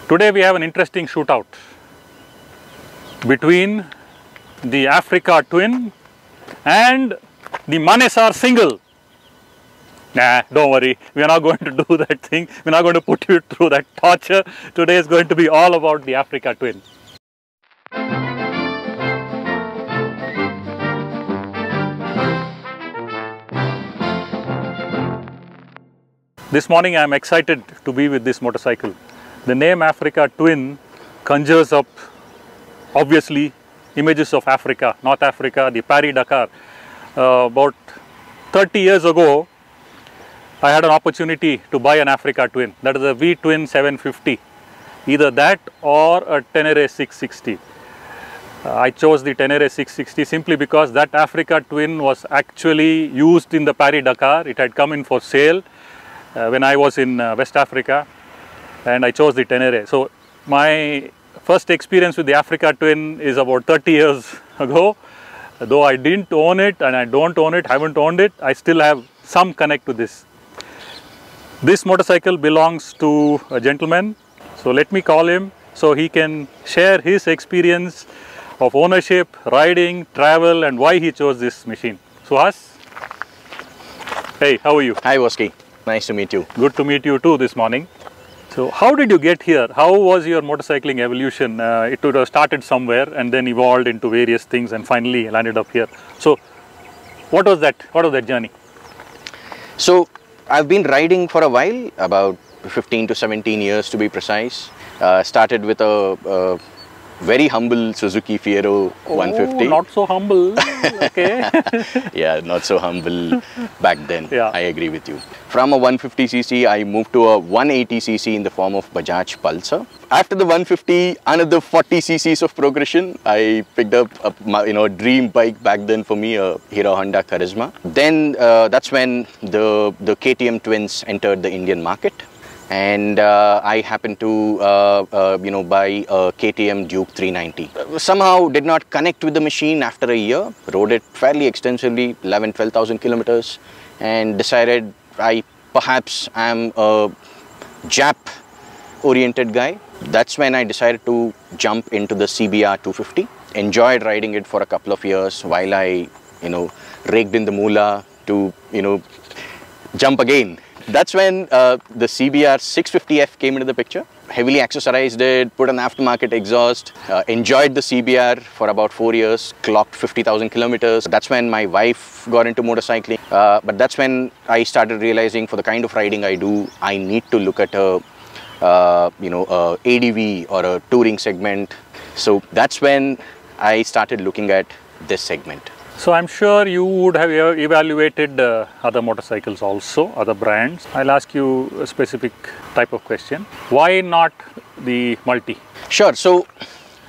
Today we have an interesting shootout between the Africa Twin and the Manesar single. Nah, don't worry, we are not going to do that thing. We are not going to put you through that torture. Today is going to be all about the Africa Twin. This morning I am excited to be with this motorcycle. The name Africa Twin conjures up obviously images of Africa, North Africa, the Paris-Dakar. About 30 years ago, I had an opportunity to buy an Africa Twin. That is a V-Twin 750. Either that or a Tenere 660. I chose the Tenere 660 simply because that Africa Twin was actually used in the Paris-Dakar. It had come in for sale when I was in West Africa, and I chose the Tenere. So my first experience with the Africa Twin is about 30 years ago. Though I didn't own it and I don't own it, haven't owned it, I still have some connect to this. This motorcycle belongs to a gentleman, so let me call him so he can share his experience of ownership, riding, travel, and why he chose this machine. Suhas? Hey, how are you? Hi Voski, nice to meet you. Good to meet you too this morning. So how did you get here? How was your motorcycling evolution? It would have started somewhere and then evolved into various things and finally landed up here. So what was that journey? So I've been riding for a while, about 15 to 17 years to be precise. Started with a very humble Suzuki Fiero 150. Not so humble, okay. Yeah, not so humble back then, Yeah. I agree with you. From a 150cc, I moved to a 180cc in the form of Bajaj Pulsar. After the 150, another 40cc's of progression. I picked up a dream bike back then for me, a Hero Honda Charisma. Then that's when the KTM twins entered the Indian market. And I happened to buy a KTM Duke 390. Somehow did not connect with the machine after a year. Rode it fairly extensively, 12,000 kilometers, and decided I perhaps am a Jap oriented guy. That's when I decided to jump into the CBR 250. Enjoyed riding it for a couple of years while I raked in the moolah to jump again. That's when the CBR 650F came into the picture. Heavily accessorized it, put an aftermarket exhaust, enjoyed the CBR for about 4 years, clocked 50,000 kilometers. That's when my wife got into motorcycling. But that's when I started realizing for the kind of riding I do, I need to look at a ADV or a touring segment. So that's when I started looking at this segment. So I'm sure you would have evaluated other motorcycles also, other brands. I'll ask you a specific type of question. Why not the Multi? Sure. So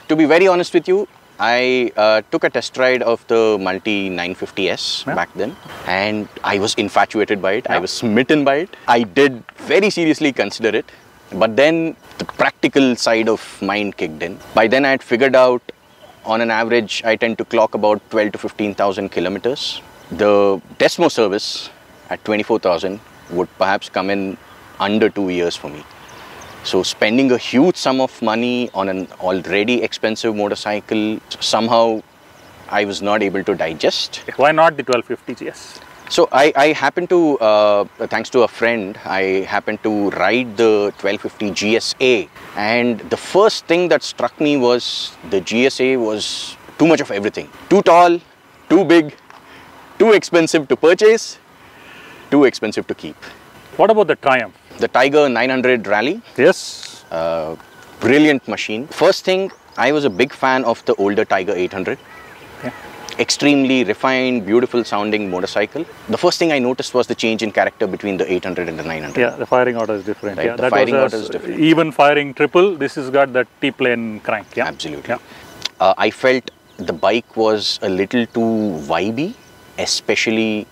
to be very honest with you, I took a test ride of the Multi 950S back then, and I was infatuated by it. I was smitten by it. I did very seriously consider it, but then the practical side of mind kicked in. By then I had figured out, on an average, I tend to clock about 12 to 15,000 kilometers. The Desmo service at 24,000 would perhaps come in under 2 years for me. So spending a huge sum of money on an already expensive motorcycle, somehow I was not able to digest. Why not the 1250 GS? So I happened to, thanks to a friend, I happened to ride the 1250 GSA, and the first thing that struck me was the GSA was too much of everything. Too tall, too big, too expensive to purchase, too expensive to keep. What about the Triumph? The Tiger 900 Rally. Yes. Brilliant machine. First thing, I was a big fan of the older Tiger 800. Okay. Extremely refined, beautiful sounding motorcycle. The first thing I noticed was the change in character between the 800 and the 900. Yeah, the firing order is different. Right, Yeah, the firing order is different. Even firing triple, this has got that T-plane crank. Yeah. Absolutely. Yeah. I felt the bike was a little too vibey, especially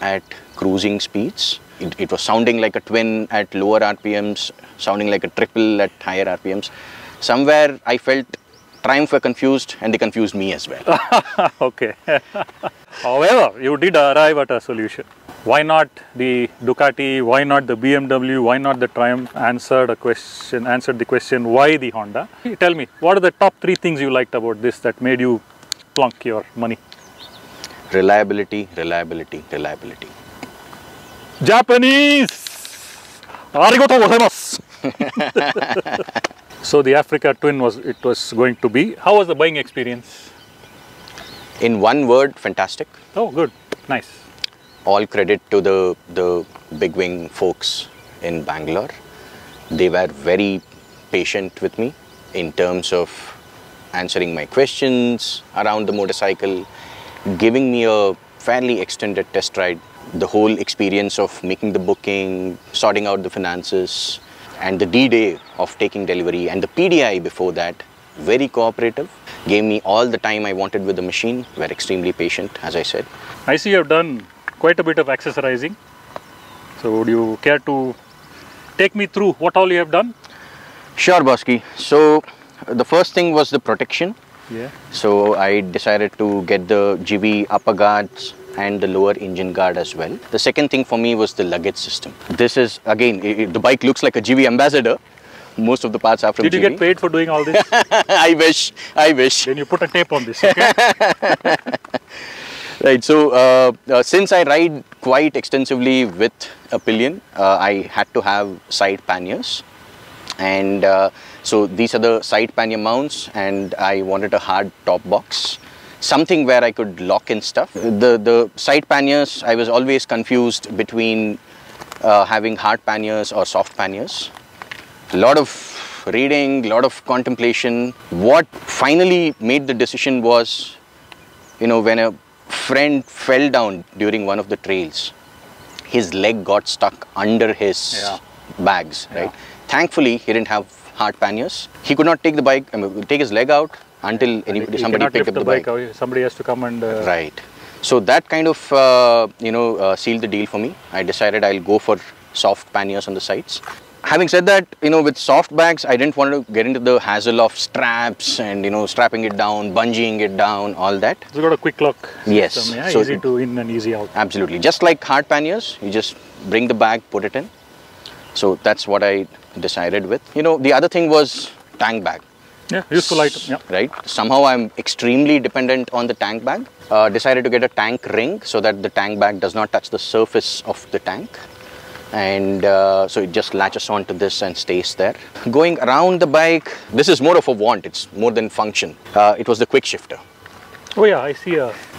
at cruising speeds. It was sounding like a twin at lower RPMs, sounding like a triple at higher RPMs. Somewhere I felt Triumph were confused, and they confused me as well. Okay. However, you did arrive at a solution. Why not the Ducati? Why not the BMW? Why not the Triumph? Answered the question, why the Honda? Tell me, what are the top 3 things you liked about this that made you plunk your money? Reliability, reliability, reliability. Japanese! Arigatou gozaimasu! So the Africa Twin was going to be. How was the buying experience? In one word, fantastic. Oh, good. Nice. All credit to the big wing folks in Bangalore. They were very patient with me in terms of answering my questions around the motorcycle, giving me a fairly extended test ride. The whole experience of making the booking, sorting out the finances, and the D-Day of taking delivery, and the PDI before that, very cooperative, gave me all the time I wanted with the machine, were extremely patient, as I said. I see you have done quite a bit of accessorizing. So would you care to take me through what all you have done? Sure, Bosky. So the first thing was the protection. Yeah. So I decided to get the GB upper guards and the lower engine guard as well. The second thing for me was the luggage system. This is, again, the bike looks like a GB ambassador. Most of the parts are from GB. Did you get paid for doing all this? I wish. Then you put a tape on this, okay? Right, so since I ride quite extensively with a pillion, I had to have side panniers. And so these are the side pannier mounts, and I wanted a hard top box. Something where I could lock in stuff. The side panniers, I was always confused between having hard panniers or soft panniers. A lot of reading, a lot of contemplation. What finally made the decision was, you know, when a friend fell down during one of the trails, his leg got stuck under his bags, right? Thankfully, he didn't have hard panniers. He could not take the bike, take his leg out until somebody picked up the bike. Somebody has to come and... Right. So that kind of, sealed the deal for me. I decided I'll go for soft panniers on the sides. Having said that, with soft bags, I didn't want to get into the hassle of straps and, strapping it down, bungeeing it down, all that. It's got a quick lock system, yes. Yeah? So easy to in and easy out. Absolutely. Just like hard panniers, you just bring the bag, put it in. So that's what I decided with. The other thing was tank bag. Yeah, useful item. Yeah. Right. Somehow I'm extremely dependent on the tank bag. Decided to get a tank ring so that the tank bag does not touch the surface of the tank. And so it just latches onto this and stays there. Going around the bike, this is more of a want, it's more than function. It was the quick shifter. Oh yeah, I see.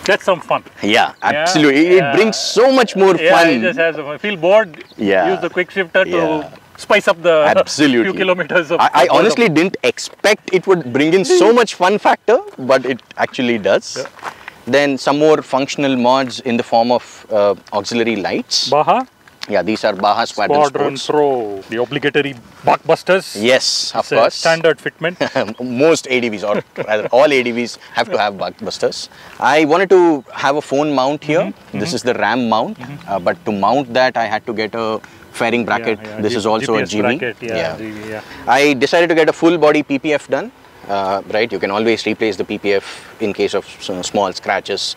That's some fun. Yeah, absolutely. Yeah. It brings so much more fun. It just has, I feel bored, use the quick shifter to spice up the few kilometers of... I honestly didn't expect it would bring in so much fun factor, but it actually does. Yeah. Then some more functional mods in the form of auxiliary lights. Baha? Yeah, these are Baha Squadron Pro, the obligatory buckbusters. Yes, of course. Standard fitment. Most ADVs, or rather all ADVs have to have buckbusters. I wanted to have a phone mount here. This is the RAM mount, but to mount that I had to get a fairing bracket. This is also GPS a GB. Bracket, GB, I decided to get a full body PPF done. Right, you can always replace the PPF in case of small scratches,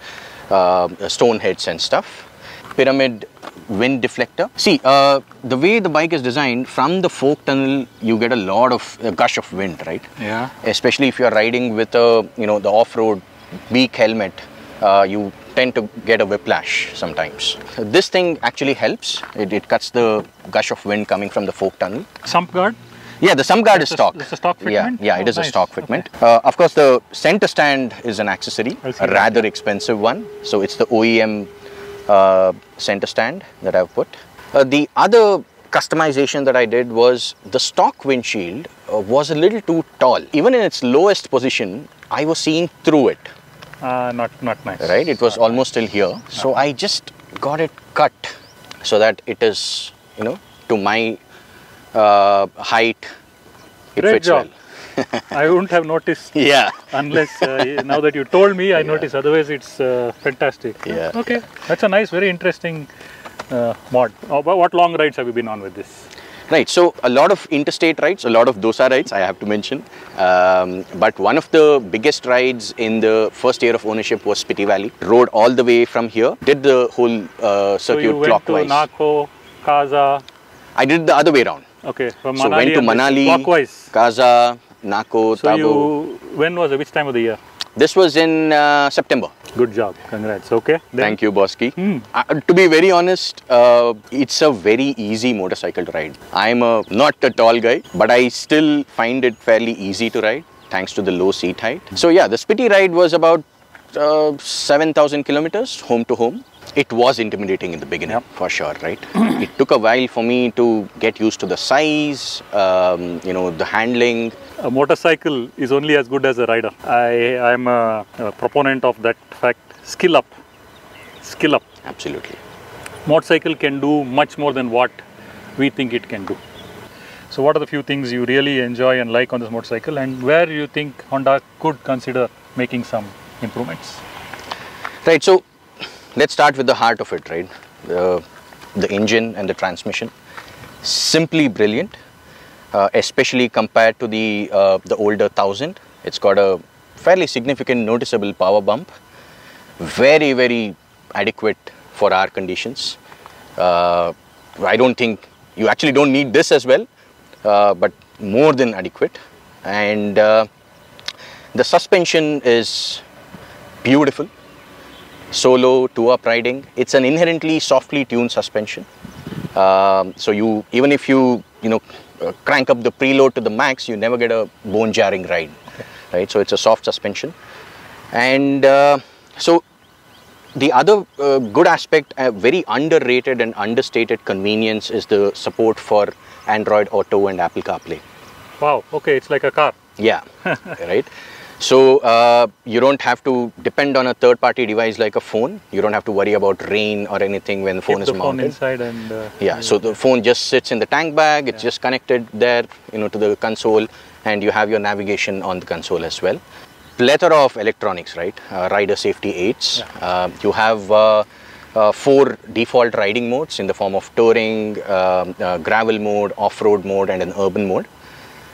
stone hits and stuff. Pyramid wind deflector. See, the way the bike is designed, from the fork tunnel, you get a lot of gush of wind, right? Yeah. Especially if you are riding with a, the off-road beak helmet, you tend to get a whiplash sometimes. This thing actually helps. It cuts the gush of wind coming from the fork tunnel. Sump guard? Yeah, the sump guard is stock. It's a stock fitment? Yeah, it is a stock fitment. Of course, the center stand is an accessory, a rather expensive one. So it's the OEM center stand that I've put. The other customization that I did was the stock windshield was a little too tall. Even in its lowest position, I was seeing through it. Not nice. Right, it was almost till here. So I just got it cut so that it is, to my height, it Great fits job. well. I wouldn't have noticed. Yeah. Unless now that you told me, I noticed. Otherwise, it's fantastic. Yeah. Okay, that's a nice, very interesting mod. What long rides have you been on with this? Right, so a lot of interstate rides, a lot of dosa rides, I have to mention. But one of the biggest rides in the first year of ownership was Spiti Valley. Rode all the way from here, did the whole circuit so you clockwise. went to Nako, Kaza. I did the other way around. Okay, from So Manali. went to Manali, clockwise. Kaza, Nako, So Tabo. when was it? Which time of the year? This was in September. Good job. Congrats. Okay. Then, Thank you, Bosky. To be very honest, it's a very easy motorcycle to ride. I'm not a tall guy, but I still find it fairly easy to ride thanks to the low seat height. So yeah, the Spiti ride was about 7,000 kilometers home to home. It was intimidating in the beginning, for sure, right? It took a while for me to get used to the size, the handling. A motorcycle is only as good as a rider. I am a proponent of that fact. Skill up. Skill up. Absolutely. Motorcycle can do much more than what we think it can do. So what are the few things you really enjoy and like on this motorcycle, and where you think Honda could consider making some improvements? Right, so let's start with the heart of it, right? The engine and the transmission. Simply brilliant. Especially compared to the older 1000. It's got a fairly significant noticeable power bump. Very, very adequate for our conditions. I don't think, you actually don't need this as well, but more than adequate. And the suspension is beautiful. Solo, two-up riding. It's an inherently softly tuned suspension. So even if you crank up the preload to the max, you never get a bone-jarring ride, right? So it's a soft suspension. And so the other good aspect, a very underrated and understated convenience, is the support for Android Auto and Apple CarPlay. Wow, okay, it's like a car. Yeah, right? So you don't have to depend on a third-party device like a phone. You don't have to worry about rain or anything when the phone is mounted. Phone inside and yeah, so the phone just sits in the tank bag. It's just connected there, to the console, and you have your navigation on the console as well. Plethora of electronics, right? Rider safety aids. Yeah. You have 4 default riding modes in the form of touring, gravel mode, off-road mode, and an urban mode.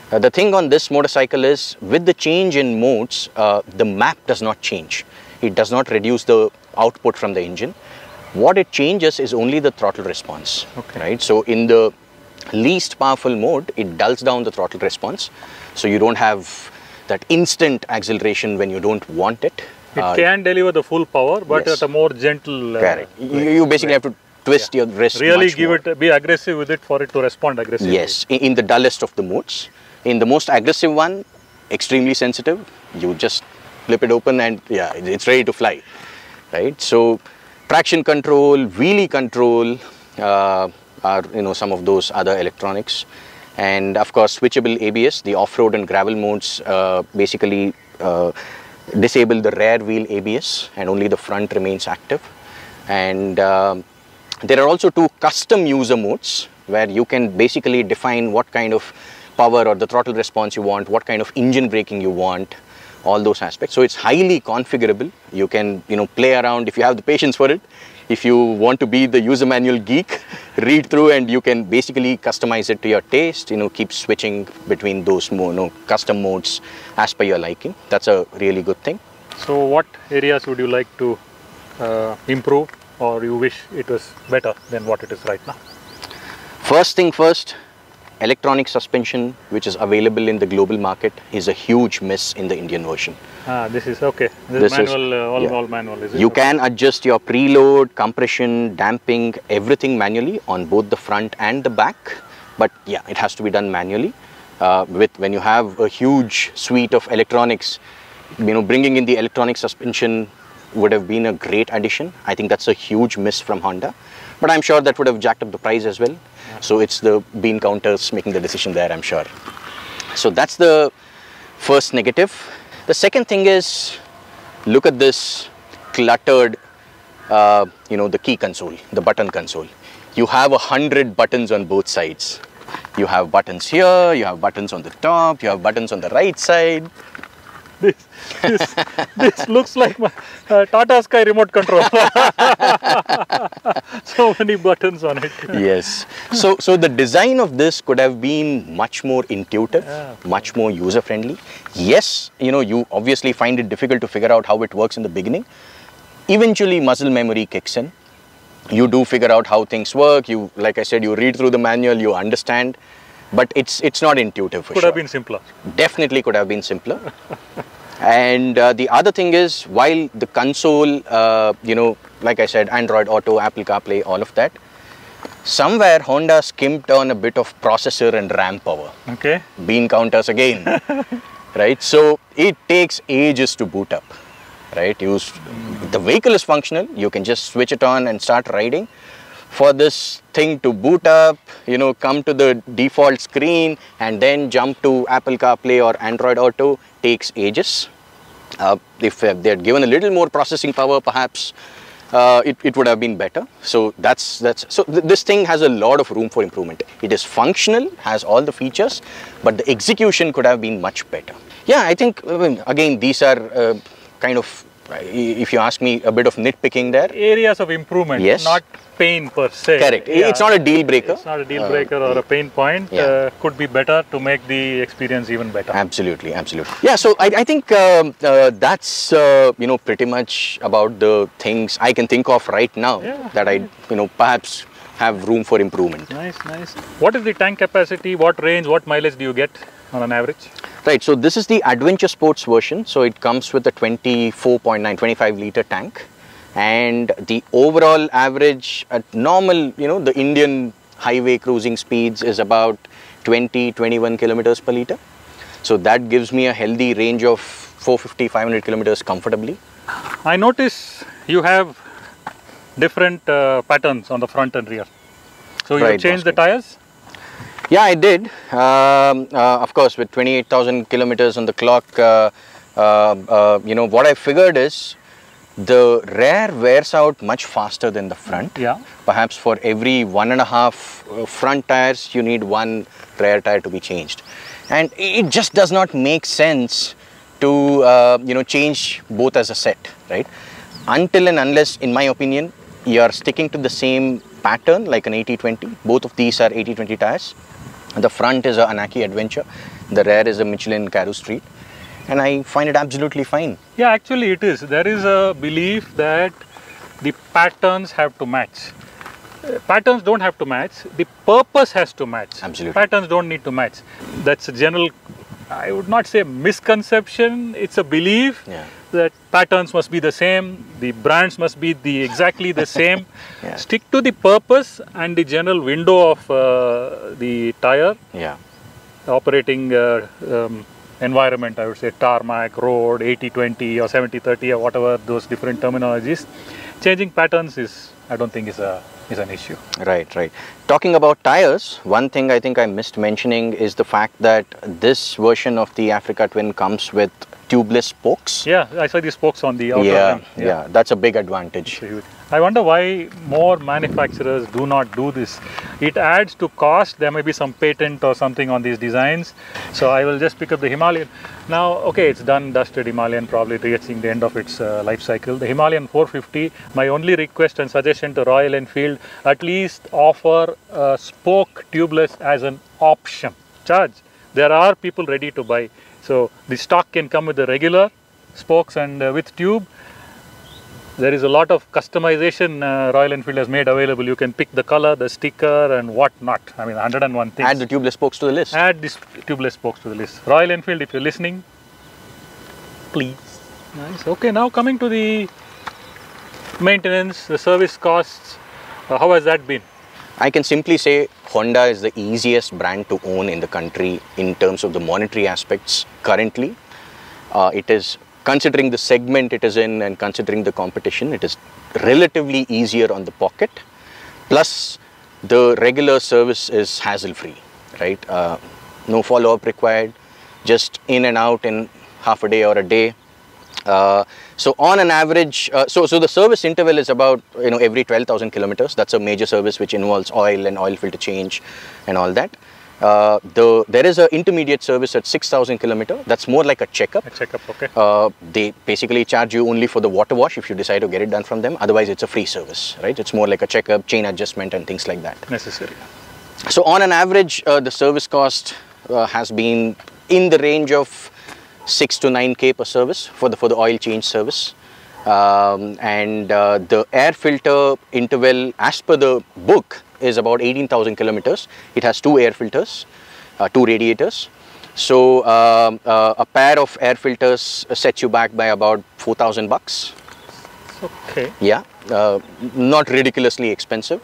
The thing on this motorcycle is, with the change in modes, the map does not change. It does not reduce the output from the engine. What it changes is only the throttle response, right? So in the least powerful mode, it dulls down the throttle response. So you don't have that instant acceleration when you don't want it. It can deliver the full power, but at a more gentle... Correct. You basically have to twist your wrist really much more. Be aggressive with it for it to respond aggressively. Yes, in the dullest of the modes. In the most aggressive one, extremely sensitive, you just flip it open and yeah, it's ready to fly, right? So traction control, wheelie control are some of those other electronics. And of course, switchable ABS. The off-road and gravel modes basically disable the rear wheel ABS and only the front remains active. And there are also 2 custom user modes where you can basically define what kind of power or the throttle response you want, what kind of engine braking you want, all those aspects. So it's highly configurable. You can, play around if you have the patience for it. If you want to be the user manual geek, read through and you can basically customize it to your taste, keep switching between those custom modes as per your liking. That's a really good thing. So what areas would you like to improve, or you wish it was better than what it is right now? First thing first, electronic suspension, which is available in the global market, is a huge miss in the Indian version. This is okay. This is manual, all manual, is it? You can adjust your preload, compression, damping, everything manually on both the front and the back. But yeah, it has to be done manually. When you have a huge suite of electronics, bringing in the electronic suspension would have been a great addition. I think that's a huge miss from Honda. But I'm sure that would have jacked up the price as well. So it's the bean counters making the decision there, I'm sure. So that's the first negative. The second thing is, look at this cluttered, the key console, the button console. You have 100 buttons on both sides. You have buttons here, you have buttons on the top, you have buttons on the right side. this looks like my Tata Sky remote control. So many buttons on it. Yes. So the design of this could have been much more intuitive, much more user friendly. Yes, you obviously find it difficult to figure out how it works in the beginning. Eventually muscle memory kicks in. You do figure out how things work. You, like I said, you read through the manual, you understand, but it's not intuitive for sure. Could have been simpler. Definitely could have been simpler. And the other thing is, while the console, like I said, Android Auto, Apple CarPlay, all of that, somewhere Honda skimped on a bit of processor and RAM power. Okay. Bean counters again, right? So it takes ages to boot up, right? The vehicle is functional. You can just switch it on and start riding. For this thing to boot up, come to the default screen and then jump to Apple CarPlay or Android Auto takes ages. If they had given a little more processing power, perhaps it would have been better. So this thing has a lot of room for improvement. It is functional, has all the features, but the execution could have been much better. Yeah, I think again these are kind of, if you ask me, a bit of nitpicking there. Areas of improvement, yes. Not pain per se. Correct. Yeah. It's not a deal breaker. It's not a deal breaker or a pain point. Yeah. Could be better to make the experience even better. Absolutely, absolutely. Yeah, so I think that's pretty much about the things I can think of right now that I perhaps have room for improvement. Nice. What is the tank capacity? What range? What mileage do you get on an average? Right, so this is the Adventure Sports version. So it comes with a 25 liter tank, and the overall average at normal, the Indian highway cruising speeds is about 20-21 kilometers per liter. So that gives me a healthy range of 450-500 kilometers comfortably. I notice you have different patterns on the front and rear. So you changed the tires? Yeah, I did. Of course, with 28,000 kilometers on the clock, what I figured is the rear wears out much faster than the front. Yeah. Perhaps for every 1.5 front tires, you need 1 rear tire to be changed. And it just does not make sense to, change both as a set, right? Until and unless, in my opinion, you are sticking to the same pattern like an 80-20. Both of these are 80-20 tires. The front is an Anaki Adventure, the rear is a Michelin Karoo Street, and I find it absolutely fine. Yeah, actually it is. There is a belief that the patterns have to match. Patterns don't have to match, the purpose has to match. Absolutely. Patterns don't need to match. That's a general, I would not say misconception, it's a belief that patterns must be the same, the brands must be exactly the same. Stick to the purpose and the general window of the tire. Operating environment, I would say tarmac, road, 80-20 or 70-30 or whatever those different terminologies. Changing patterns is, I don't think is an issue. Right. Talking about tires, one thing I think I missed mentioning is the fact that this version of the Africa Twin comes with tubeless spokes. Yeah, I saw these spokes on the outer rim. Yeah, that's a big advantage. I wonder why more manufacturers do not do this. It adds to cost. There may be some patent or something on these designs. So I will just pick up the Himalayan. Now, okay, it's done, dusted Himalayan, probably reaching the end of its life cycle. The Himalayan 450, my only request and suggestion to Royal Enfield, at least offer a spoke tubeless as an option. Charge. There are people ready to buy. So the stock can come with the regular spokes and with tube. There is a lot of customization Royal Enfield has made available. You can pick the color, the sticker and what not. I mean 101 things. Add the tubeless spokes to the list. Add this tubeless spokes to the list. Royal Enfield, if you're listening, please. Nice. Okay, now coming to the maintenance, the service costs, how has that been? I can simply say Honda is the easiest brand to own in the country in terms of the monetary aspects currently. It is, considering the segment it is in and considering the competition, it is relatively easier on the pocket. Plus, the regular service is hassle-free, right? No follow-up required, just in and out in half a day or a day. So on an average, so the service interval is about every 12,000 kilometers. That's a major service which involves oil and oil filter change and all that. There is an intermediate service at 6,000 kilometer. That's more like a checkup. A checkup, okay. They basically charge you only for the water wash if you decide to get it done from them. Otherwise, it's a free service, right? It's more like a checkup, chain adjustment and things like that. Necessary. So on an average, the service cost has been in the range of 6 to 9K per service for the oil change service. The air filter interval as per the book is about 18,000 kilometers. It has 2 air filters, 2 radiators. So a pair of air filters sets you back by about 4,000 bucks. Okay. Yeah, not ridiculously expensive.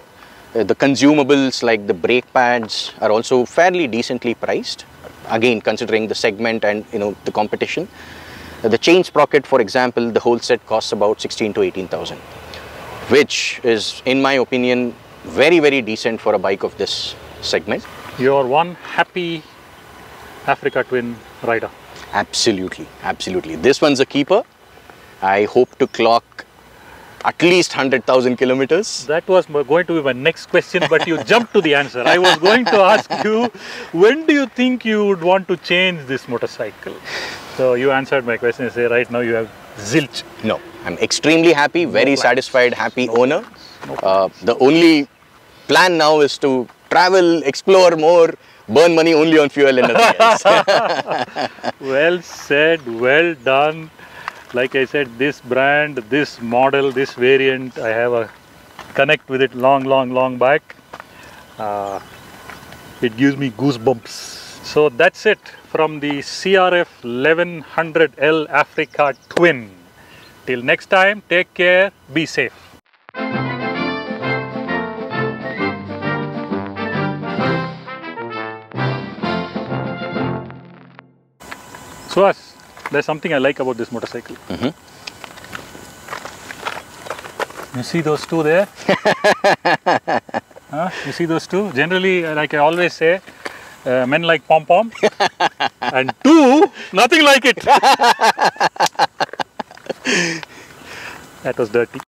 The consumables like the brake pads are also fairly decently priced. Again, considering the segment and the competition. The chain sprocket, for example, the whole set costs about 16 to 18,000, which is, in my opinion, very, very decent for a bike of this segment. You're one happy Africa Twin rider. Absolutely, absolutely. This one's a keeper. I hope to clock at least 100,000 kilometers. That was going to be my next question, but you jumped to the answer. I was going to ask you, when do you think you would want to change this motorcycle? So you answered my question. You say right now you have zilch. No, I'm extremely happy, very satisfied, happy owner. The only plan now is to travel, explore more, burn money only on fuel and nothing else. Well said, well done. Like I said, this brand, this model, this variant, I have a connect with it long back. It gives me goosebumps. So that's it from the CRF1100L Africa Twin. Till next time, take care, be safe. Suhas, there's something I like about this motorcycle. You see those two there? You see those two? Generally, like I always say, men like pom-pom and two, nothing like it. That was dirty.